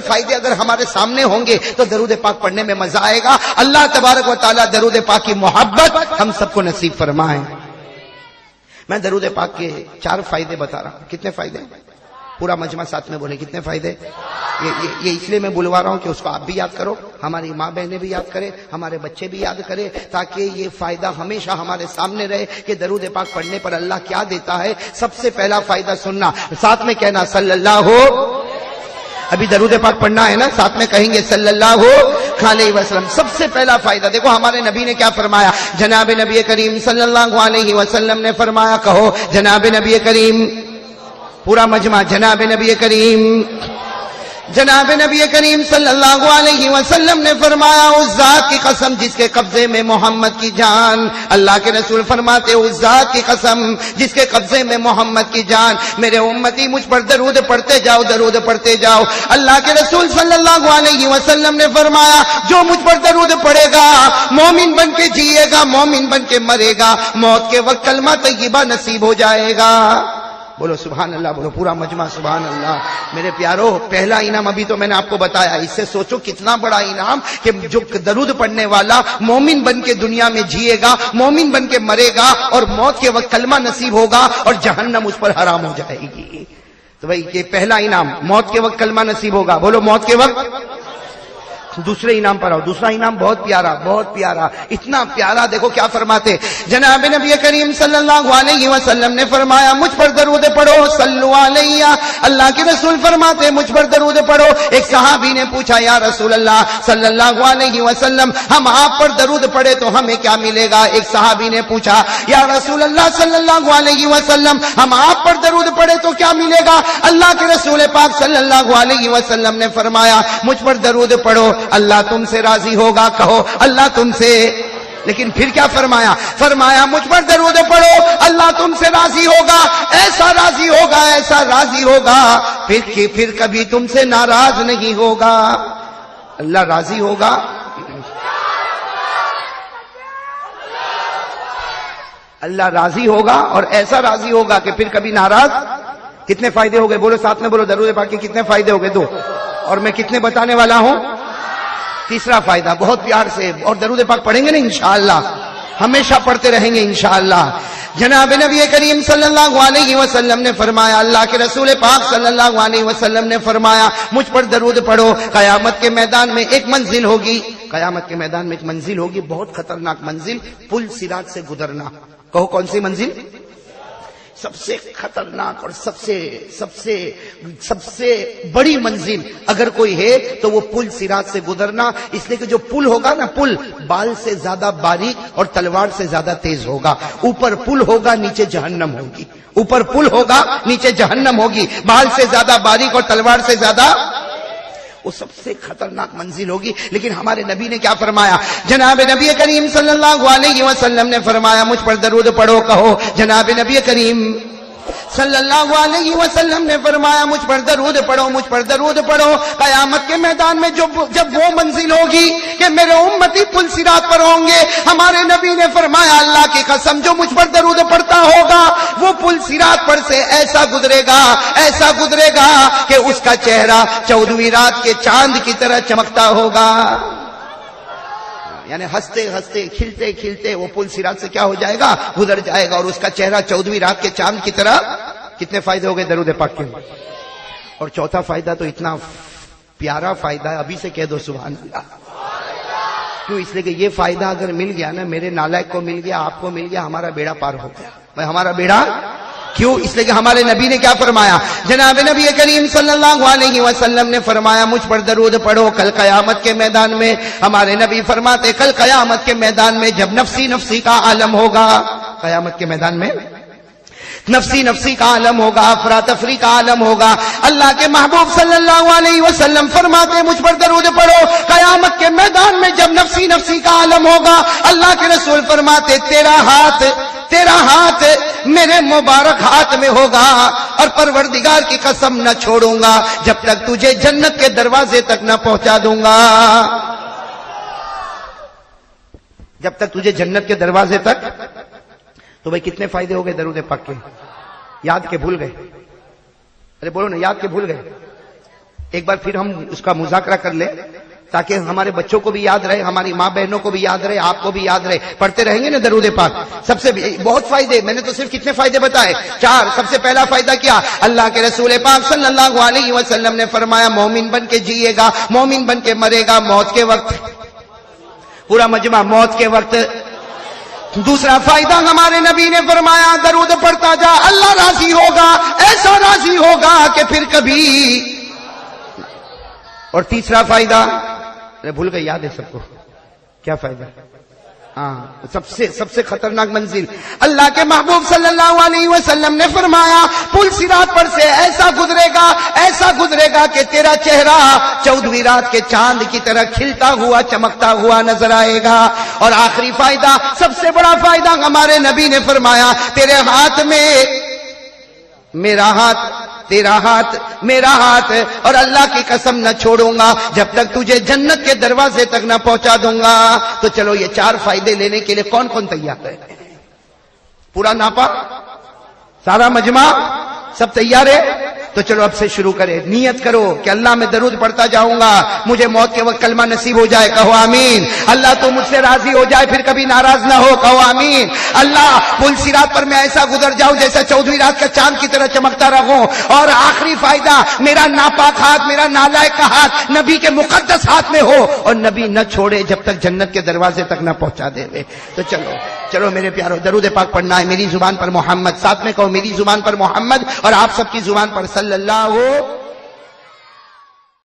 فائدے اگر ہمارے سامنے ہوں گے تو درود پاک پڑھنے میں مزہ آئے گا. اللہ تبارک و تعالیٰ درود پاک کی محبت ہم سب کو نصیب فرمائے. میں درود پاک کے 4 فائدے بتا رہا ہوں. کتنے فائدے؟ پورا مجمع ساتھ میں بولے کتنے فائدے. یہ اس لیے میں بلوا رہا ہوں کہ اس کو آپ بھی یاد کرو, ہماری ماں بہنیں بھی یاد کریں, ہمارے بچے بھی یاد کریں, تاکہ یہ فائدہ ہمیشہ ہمارے سامنے رہے کہ درود پاک پڑھنے پر اللہ کیا دیتا ہے. سب سے پہلا فائدہ سننا, ساتھ میں کہنا صلی اللہ ہو. ابھی درود پاک پڑھنا ہے نا, ساتھ میں کہیں گے صلی اللہ علیہ وسلم. سب سے پہلا فائدہ دیکھو ہمارے نبی نے کیا فرمایا. جناب نبی کریم صلی اللہ علیہ وسلم نے فرمایا, کہو جناب نبی کریم. پورا مجمع جناب نبی کریم. جناب نبی کریم صلی اللہ علیہ وسلم نے فرمایا, اس ذات کی قسم جس کے قبضے میں محمد کی جان. اللہ کے رسول فرماتے اس ذات کی قسم جس کے قبضے میں محمد کی جان, میرے امتی مجھ پر درود پڑھتے جاؤ, درود پڑھتے جاؤ. اللہ کے رسول صلی اللہ علیہ وسلم نے فرمایا, جو مجھ پر درود پڑھے گا مومن بن کے جیے گا, مومن بن کے مرے گا, موت کے وقت کلمہ طیبہ نصیب ہو جائے گا. بولو سبحان اللہ, بولو پورا مجمع سبحان اللہ. میرے پیارو, پہلا انعام ابھی تو میں نے آپ کو بتایا, اس سے سوچو کتنا بڑا انعام کہ جو درود پڑھنے والا مومن بن کے دنیا میں جیے گا, مومن بن کے مرے گا, اور موت کے وقت کلمہ نصیب ہوگا اور جہنم اس پر حرام ہو جائے گی. تو بھائی یہ پہلا انعام, موت کے وقت کلمہ نصیب ہوگا. بولو موت کے وقت. دوسرے انعام پر آؤ. دوسرا انعام بہت پیارا, بہت پیارا, اتنا پیارا. دیکھو کیا فرماتے جناب نبی کریم صلی اللہ علیہ وسلم نے فرمایا, مجھ پر درود پڑھو, صلو علیہ. اللہ کے رسول فرماتے مجھ پر درود پڑھو. ایک صحابی نے پوچھا, یا رسول اللہ صلی اللہ علیہ وسلم, ہم آپ پر درود پڑھے تو ہمیں کیا ملے گا. ایک صحابی نے پوچھا, یا رسول اللہ صلی اللہ علیہ وسلم, ہم آپ پر درود پڑھے تو کیا ملے گا. اللہ کے رسول پاک صلی اللہ علیہ وسلم نے فرمایا, مجھ پر درود پڑھو, اللہ تم سے راضی ہوگا. کہو اللہ تم سے. لیکن پھر کیا فرمایا, فرمایا مجھ پر درود پڑھو, اللہ تم سے راضی ہوگا, ایسا راضی ہوگا, ایسا راضی ہوگا, پھر کبھی تم سے ناراض نہیں ہوگا. اللہ راضی ہوگا. اللہ راضی ہوگا اور ایسا راضی ہوگا کہ پھر کبھی ناراض. کتنے فائدے ہو گئے, بولو ساتھ میں, بولو درود پاک کے کتنے فائدے ہو گئے. 2. اور میں کتنے بتانے والا ہوں. تیسرا فائدہ بہت پیار سے, اور درود پاک پڑھیں گے نا انشاءاللہ, ہمیشہ پڑھتے رہیں گے انشاءاللہ. جناب نبی کریم صلی اللہ علیہ وسلم نے فرمایا, اللہ کے رسول پاک صلی اللہ علیہ وسلم نے فرمایا, مجھ پر درود پڑھو. قیامت کے میدان میں ایک منزل ہوگی, قیامت کے میدان میں ایک منزل ہوگی, بہت خطرناک منزل, پل صراط سے گزرنا. کہو کون سی منزل. سب سے خطرناک اور سب سے بڑی منزل اگر کوئی ہے تو وہ پل صراط سے گزرنا. اس لیے کہ جو پل ہوگا نا, پل بال سے زیادہ باریک اور تلوار سے زیادہ تیز ہوگا. اوپر پل ہوگا, نیچے جہنم ہوگی. اوپر پل ہوگا, نیچے جہنم ہوگی. بال سے زیادہ باریک اور تلوار سے زیادہ, وہ سب سے خطرناک منزل ہوگی. لیکن ہمارے نبی نے کیا فرمایا, جناب نبی کریم صلی اللہ علیہ وسلم نے فرمایا, مجھ پر درود پڑھو. کہو جناب نبی کریم صلی اللہ علیہ وسلم نے فرمایا, مجھ پر درود پڑھو, مجھ پر درود پڑھو. قیامت کے میدان میں جب وہ منزل ہوگی کہ میرے امتی پل صراط پر ہوں گے, ہمارے نبی نے فرمایا, اللہ کی قسم جو مجھ پر درود پڑھتا ہوگا وہ پل صراط پر سے ایسا گزرے گا, ایسا گزرے گا کہ اس کا چہرہ 14ویں رات کے چاند کی طرح چمکتا ہوگا. یعنی ہنستے ہنستے کھلتے کھلتے وہ پل صراط سے کیا ہو جائے گا, گزر جائے گا, اور اس کا چہرہ 14ویں رات کے چاند کی طرح. کتنے فائدے ہو گئے درود پاک کے. اور چوتھا فائدہ تو اتنا پیارا فائدہ ہے, ابھی سے کہہ دو سبحان اللہ. کیوں, اس لیے کہ یہ فائدہ اگر مل گیا نا, میرے نالائق کو مل گیا, آپ کو مل گیا, ہمارا بیڑا پار ہو گیا. بھائی ہمارا بیڑا کیوں, اس لیے کہ ہمارے نبی نے کیا فرمایا, جناب نبی کریم صلی اللہ علیہ وسلم نے فرمایا, مجھ پر درود پڑھو. کل قیامت کے میدان میں ہمارے نبی فرماتے, کل قیامت کے میدان میں جب نفسی نفسی کا عالم ہوگا, قیامت کے میدان میں نفسی نفسی کا عالم ہوگا, افراتفری کا عالم ہوگا, اللہ کے محبوب صلی اللہ علیہ وسلم فرماتے, مجھ پر درود پڑھو. قیامت کے میدان میں جب نفسی نفسی کا عالم ہوگا, اللہ کے رسول فرماتے, تیرا ہاتھ میرے مبارک ہاتھ میں ہوگا, اور پروردگار کی قسم نہ چھوڑوں گا جب تک تجھے جنت کے دروازے تک نہ پہنچا دوں گا. جب تک تجھے جنت کے دروازے تک. تو بھائی کتنے فائدے ہو گئے درود پاک کے. یاد کے بھول گئے. ارے بولو نا, یاد کے بھول گئے. ایک بار پھر ہم اس کا مذاکرہ کر لیں تاکہ ہمارے بچوں کو بھی یاد رہے, ہماری ماں بہنوں کو بھی یاد رہے, آپ کو بھی یاد رہے. پڑھتے رہیں گے نا درود پاک. سب سے بہت فائدے, میں نے تو صرف کتنے فائدے بتائے, 4. سب سے پہلا فائدہ کیا, اللہ کے رسول پاک صلی اللہ علیہ وسلم نے فرمایا مومن بن کے جیے گا, مومن بن کے مرے گا موت کے وقت. پورا مجمع موت کے وقت. دوسرا فائدہ ہمارے نبی نے فرمایا درود پڑھتا جا, اللہ راضی ہوگا, ایسا راضی ہوگا کہ پھر کبھی. اور تیسرا فائدہ بھول گئے, یاد ہے سب کو, کیا فائدہ؟ ہاں, سب سے خطرناک منزل, اللہ کے محبوب صلی اللہ علیہ وسلم نے فرمایا پل صراط پر سے ایسا گزرے گا کہ تیرا چہرہ 14ویں رات کے چاند کی طرح کھلتا ہوا چمکتا ہوا نظر آئے گا. اور آخری فائدہ, سب سے بڑا فائدہ ہمارے نبی نے فرمایا تیرے ہاتھ میں میرا ہاتھ, تیرا ہاتھ میرا ہاتھ, اور اللہ کی قسم نہ چھوڑوں گا جب تک تجھے جنت کے دروازے تک نہ پہنچا دوں گا. تو چلو یہ 4 فائدے لینے کے لیے کون کون تیار ہے؟ پورا ناپا, سارا مجمع, سب تیار ہے؟ تو چلو اب سے شروع کریں. نیت کرو کہ اللہ میں درود پڑھتا جاؤں گا, مجھے موت کے وقت کلمہ نصیب ہو جائے, کہو آمین. اللہ تو مجھ سے راضی ہو جائے, پھر کبھی ناراض نہ ہو, کہو آمین. اللہ پل صراط پر میں ایسا گزر جاؤں جیسا 14ویں رات کا چاند کی طرح چمکتا رہوں. اور آخری فائدہ, میرا ناپاک ہاتھ, میرا نالائق کا ہاتھ نبی کے مقدس ہاتھ میں ہو, اور نبی نہ چھوڑے جب تک جنت کے دروازے تک نہ پہنچا دے. تو چلو میرے پیارو, درود پاک پڑھنا ہے. میری زبان پر محمد, ساتھ میں کہو میری زبان پر محمد, اور آپ سب کی زبان پر صلی اللہ